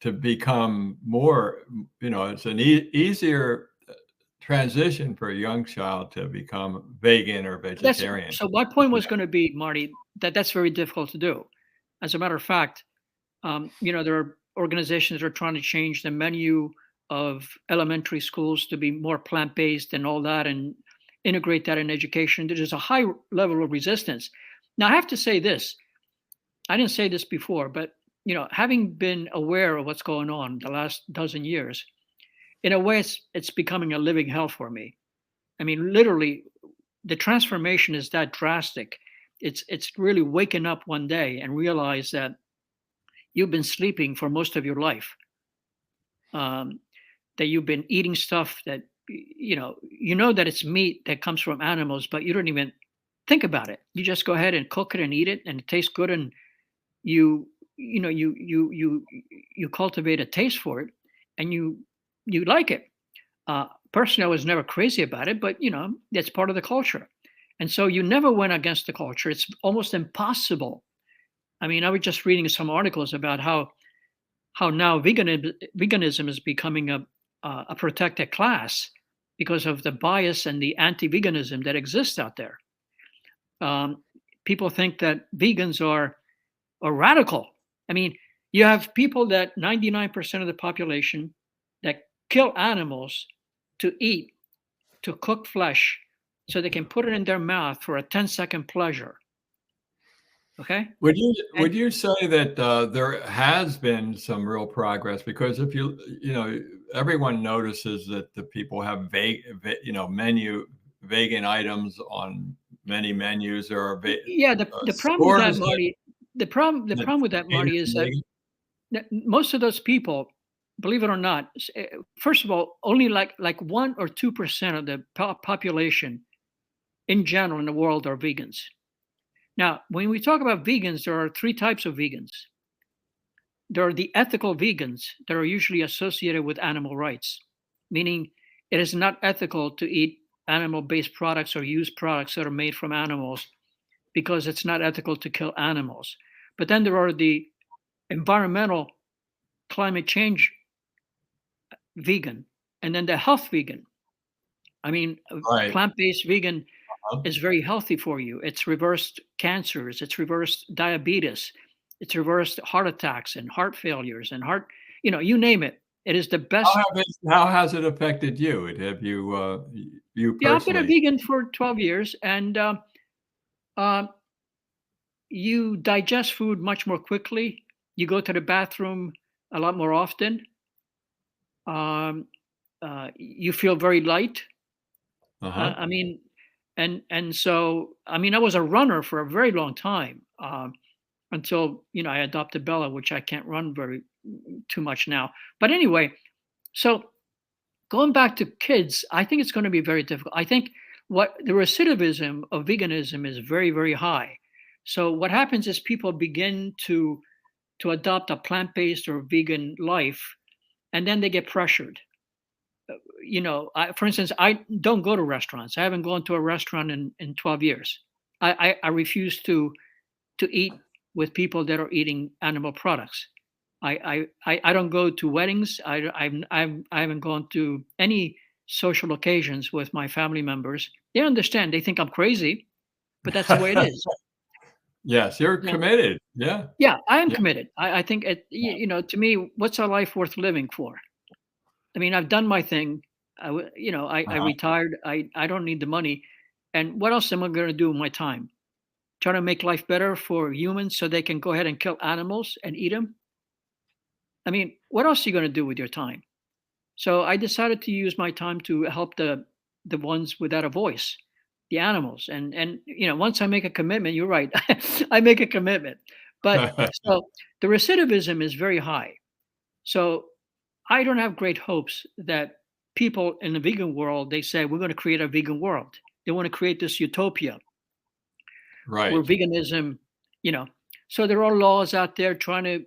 to become more, it's an easier transition for a young child to become vegan or That's vegetarian. so my point was going to be, Marty, that that's very difficult to do. As a matter of fact, there are organizations that are trying to change the menu of elementary schools to be more plant-based and all that, and integrate that in education. There's a high level of resistance. Now, I have to say this. I didn't say this before, but having been aware of what's going on the last dozen years, in a way, it's becoming a living hell for me. I mean, literally, the transformation is that drastic. It's really waking up one day and realize that you've been sleeping for most of your life. Um, that you've been eating stuff that you know that it's meat that comes from animals, but you don't even think about it. You just go ahead and cook it and eat it, and it tastes good, and you you know you cultivate a taste for it, and you like it. Personally, I was never crazy about it, but that's part of the culture, and so you never went against the culture. It's almost impossible. I mean, I was just reading some articles about how now veganism is becoming a protected class because of the bias and the anti-veganism that exists out there. Um, People think that vegans are radical. I mean, you have people that 99% of the population that kill animals to eat, to cook flesh, so they can put it in their mouth for a 10-second pleasure. Okay, Would you and would you say that there has been some real progress? Because if everyone notices that the people have vegan items on many menus. There are yeah, the problem with that, stores Marty, the problem that with that, cater Marty, to is that vegan. most of those people believe it or not, first of all, only like 1 or 2% of the population in general in the world are vegans. Now, when we talk about vegans, there are three types of vegans. There are the ethical vegans that are usually associated with animal rights, meaning it is not ethical to eat animal based products or use products that are made from animals because it's not ethical to kill animals. But then there are the environmental climate change vegan and then the health vegan. I mean, Right. plant based vegan Uh-huh. is very healthy for you. It's reversed cancers, it's reversed diabetes, it's reversed heart attacks and heart failures and you name it. It is the best. How has it affected you? Have you, you Yeah, I've been a personally? vegan for 12 years and uh, you digest food much more quickly. You go to the bathroom a lot more often. Um, you feel very light. Uh-huh. I mean, and so I mean, I was a runner for a very long time until I adopted Bella, which I can't run very too much now. But anyway, so going back to kids, I think it's going to be very difficult. I think what the recidivism of veganism is very, very high. So what happens is people begin to adopt a plant-based or vegan life, and then they get pressured. For instance, I don't go to restaurants. I haven't gone to a restaurant in 12 years. I refuse to eat with people that are eating animal products. I don't go to weddings. I haven't gone to any social occasions with my family members. They understand. They think I'm crazy, but that's the way it is. Yes, you're Yeah, committed. Yeah. yeah, I am Yeah. committed. I think to me, what's a life worth living for? I mean, I've done my thing. I Uh-huh. retired. I don't need the money. And what else am I going to do with my time? Try to make life better for humans so they can go ahead and kill animals and eat them? I mean, what else are you going to do with your time? So I decided to use my time to help the ones without a voice, the animals. And once I make a commitment, you're right. I make a commitment. But so the recidivism is very high. So I don't have great hopes that people in the vegan world they say we're going to create a vegan world. They want to create this utopia where Right. veganism, you know, so there are laws out there trying to,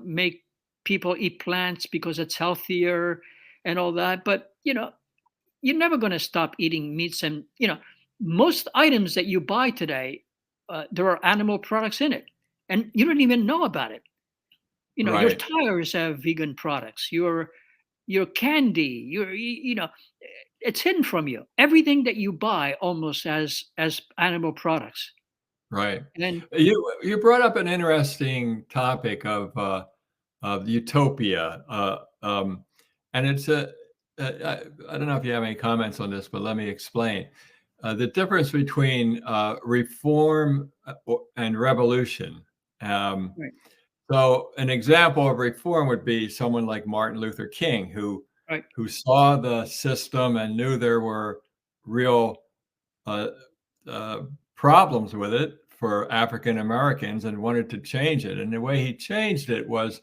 make people eat plants because it's healthier and all that. But, you're never going to stop eating meats. And, most items that you buy today, there are animal products in it and you don't even know about it. Your Right. tires have vegan products, your candy, it's hidden from you. Everything that you buy almost as animal products. Right. And You brought up an interesting topic of utopia, and it's I don't know if you have any comments on this, but let me explain. The difference between reform and revolution. Um, right, so, an example of reform would be someone like Martin Luther King, right, who saw the system and knew there were real uh, uh, problems with it for African Americans and wanted to change it. And the way he changed it was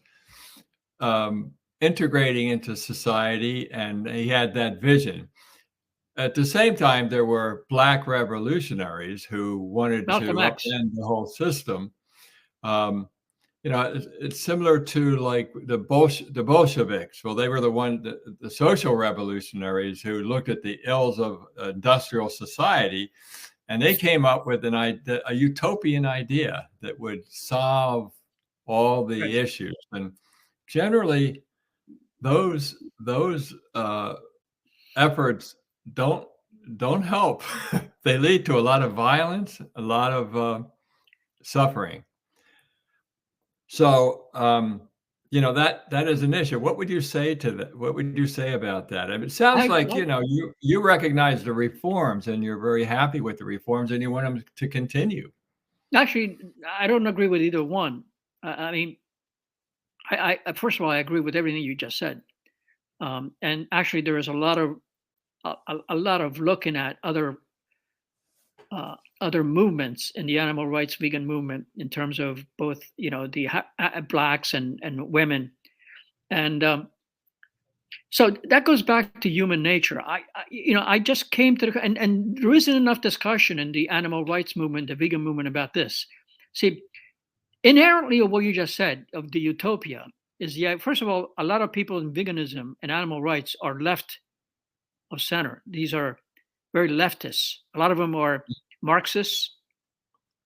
integrating into society, and he had that vision. At the same time, there were Black revolutionaries who wanted Malcolm to X. upend the whole system. Um, it's similar to like the Bolsheviks. Well, they were the social revolutionaries who looked at the ills of industrial society, and they came up with a utopian idea that would solve all Right. the issues. And generally, those efforts don't don't help. They lead to a lot of violence, a lot of suffering. So, that is an issue. What would you say to that? What would you say about that? I mean, it sounds I, like, I you recognize the reforms and you're very happy with the reforms and you want them to continue. actually I don't agree with either one. I mean, first of all, I agree with everything you just said. And actually, there is a lot of looking at other movements in the animal rights vegan movement in terms of both the blacks and women. And So that goes back to human nature. I just came to and there isn't enough discussion in the animal rights movement, the vegan movement about this. See, inherently of what you just said of the utopia is, yeah, first of all, a lot of people in veganism and animal rights are left of center. These are very leftists. A lot of them are Marxists.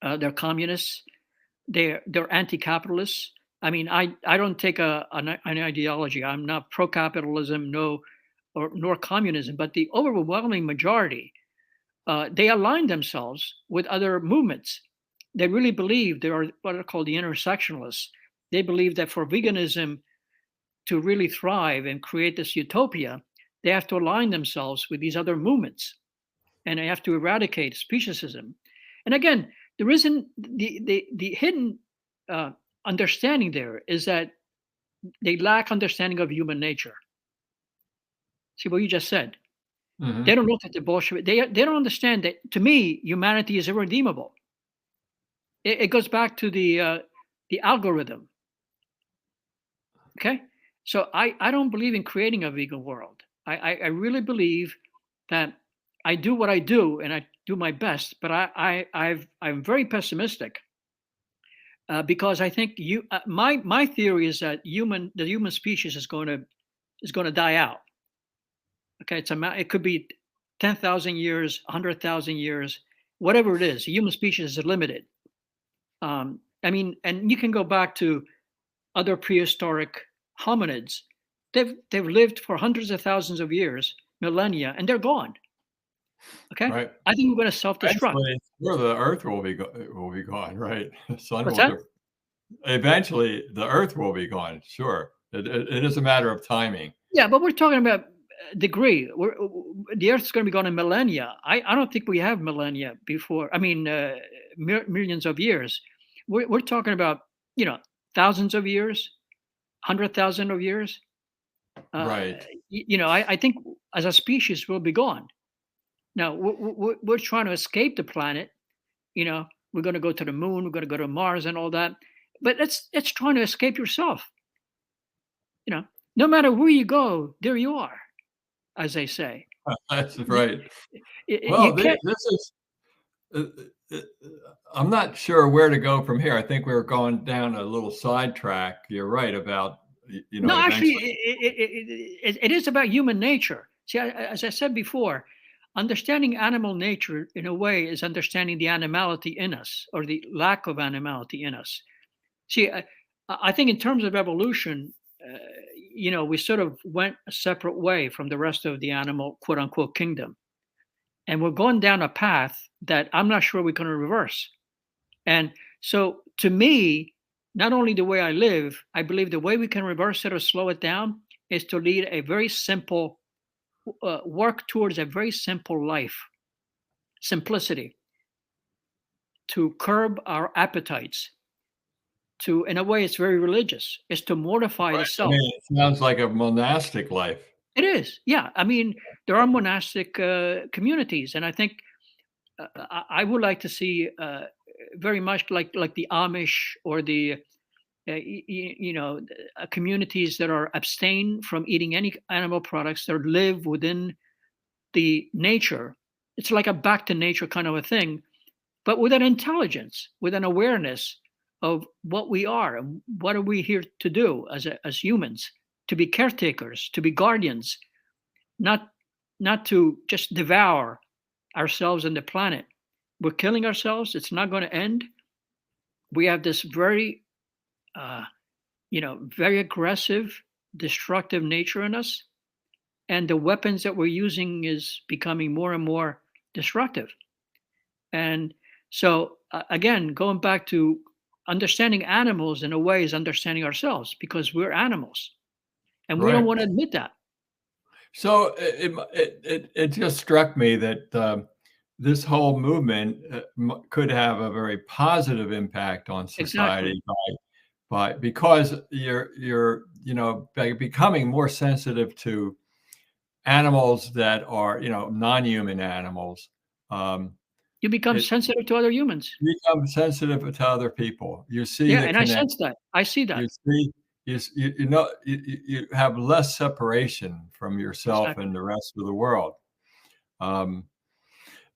They're communists. They're anti-capitalists. I mean, I don't take an ideology. I'm not pro-capitalism, no, or nor communism. But the overwhelming majority, they align themselves with other movements. They really believe they are what are called the intersectionalists. They believe that for veganism to really thrive and create this utopia, they have to align themselves with these other movements, and they have to eradicate speciesism. And again, there isn't the hidden uh, understanding there is that they lack understanding of human nature. See what you just said. They Mhm. don't look at the Bolshevik. They don't understand that. To me, humanity is irredeemable. It goes back to the algorithm. Okay, so I don't believe in creating a vegan world. I really believe that I do what I do and I do my best, but I'm very pessimistic because I think my theory is that the human species is going to die out. Okay, it could be 10,000 years, 100,000 years, whatever it is. The human species is limited. I mean, and you can go back to other prehistoric hominids. They've lived for hundreds of thousands of years, millennia, and they're gone. Okay, Right. I think we're going to self-destruct. Eventually, sure, the Earth will be gone, right? The sun What's will that? dip eventually, the Earth will be gone, sure. It is a matter of timing. Yeah, but we're talking about degree. The Earth's going to be gone in millennia. I don't think we have millennia before. I mean, millions of years. We're talking about you know thousands of years, 100,000 of years. Uh, Right. I think as a species we'll be gone. Now we're trying to escape the planet. We're going to go to the moon. We're going to go to Mars and all that. But it's trying to escape yourself. You know, no matter where you go, there you are, as they say. That's You, right. you Well, can't. this is uh, uh, I'm not sure where to go from here. I think we're going down a little sidetrack. You're right about, No, actually, eventually. it is about human nature. See, as I said before, understanding animal nature in a way is understanding the animality in us or the lack of animality in us. See, I think in terms of evolution, we sort of went a separate way from the rest of the animal quote unquote kingdom. And we're going down a path that I'm not sure we're going to reverse. And so to me, not only the way I live, I believe the way we can reverse it or slow it down is to lead a very simple, work towards a very simple life, simplicity, to curb our appetites. In a way, it's very religious, is to mortify the Right. I self. mean, it sounds like a monastic life. It is, yeah. I mean, there are monastic communities, and I think I would like to see very much like the Amish or the communities that are abstain from eating any animal products that live within the nature. It's like a back to nature kind of a thing, but with an intelligence, with an awareness of what we are and what are we here to do as humans, to be caretakers, to be guardians, not to just devour ourselves and the planet. We're killing ourselves. It's not going to end. We have this uh, very aggressive, destructive nature in us, and the weapons that we're using is becoming more and more destructive. And so, again, going back to understanding animals in a way is understanding ourselves because we're animals, and we don't Right. want to admit that. So it just struck me that this whole movement could have a very positive impact on Exactly. society because you're by becoming more sensitive to animals that are non-human animals. Um, You become it sensitive to other humans. you become sensitive to other people. You see Yeah, the and I connect. sense that. I see You that. see you have less separation from yourself Exactly. and the rest of the world. Um,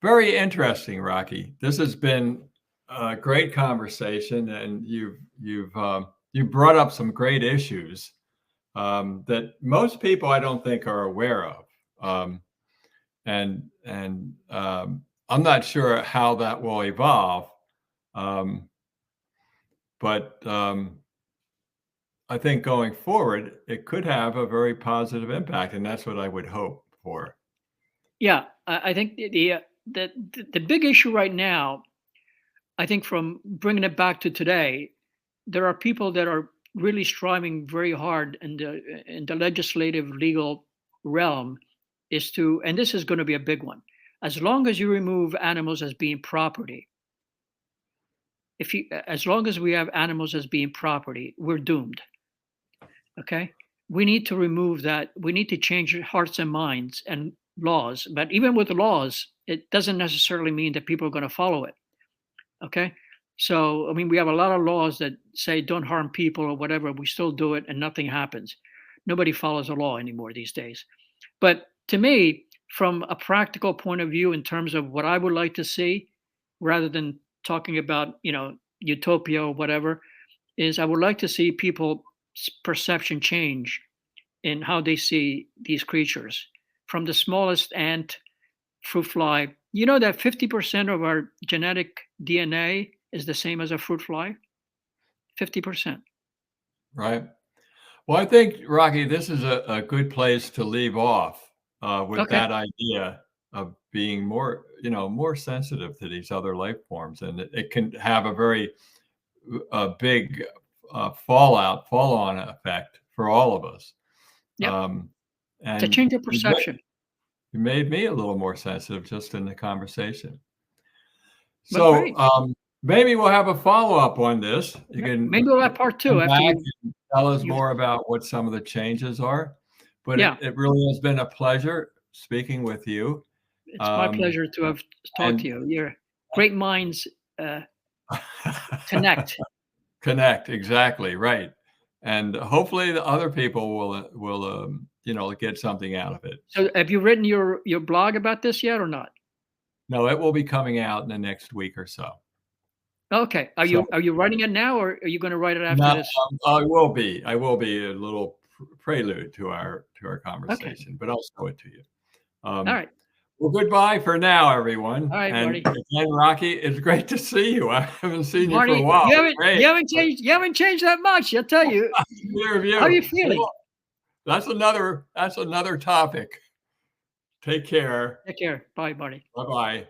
Very interesting, Rocky. This has been a great conversation, and you brought up some great issues that most people I don't think are aware of, and I'm not sure how that will evolve, um, but I think going forward it could have a very positive impact, and that's what I would hope for. Yeah, I think the big issue right now, I think from bringing it back to today, there are people that are really striving very hard in the legislative legal realm is to, and this is going to be a big one. As long as you remove animals as being property, if you as long as we have animals as being property, we're doomed. Okay, we need to remove that. We need to change hearts and minds and laws. But even with the laws, it doesn't necessarily mean that people are going to follow it. Okay. So, I mean, we have a lot of laws that say don't harm people or whatever. We still do it and nothing happens. Nobody follows the law anymore these days. But to me, from a practical point of view, in terms of what I would like to see, rather than talking about, utopia or whatever, is I would like to see people's perception change in how they see these creatures from the smallest ant, fruit fly. You know that 50% of our genetic DNA is the same as a fruit fly? 50%. Right. Well, I think, Rocky, this is a good place to leave off with Okay. that idea of being more, more sensitive to these other life forms, and it can have a very big fall-on effect for all of us. Yep. Um, To and change your perception. you made me a little more sensitive just in the conversation. But So great. maybe we'll have a follow-up on this. You can Maybe we'll have part two come after back you. and tell us You. more about what some of the changes are. But Yeah. it really has been a pleasure speaking with you. It's my Um, pleasure to have talked and to you. Your great minds connect. connect, exactly, right. And hopefully the other people will get something out of it. So, have you written your blog about this yet or not? No, it will be coming out in the next week or so. Okay. Are So you writing it now, or are you going to write it after now this? I will be. I will be a little prelude to our Okay. conversation, but I'll show it to you. All Um, right. Well, goodbye for now, everyone. All right, And buddy. again, Rocky, it's great to see you. I haven't seen you for a Marty, while. you Great. haven't changed. You haven't changed that much. I'll tell you. Neither of How are you you. feeling? Well, that's another topic. Take care. Take care. Bye, buddy. Bye-bye.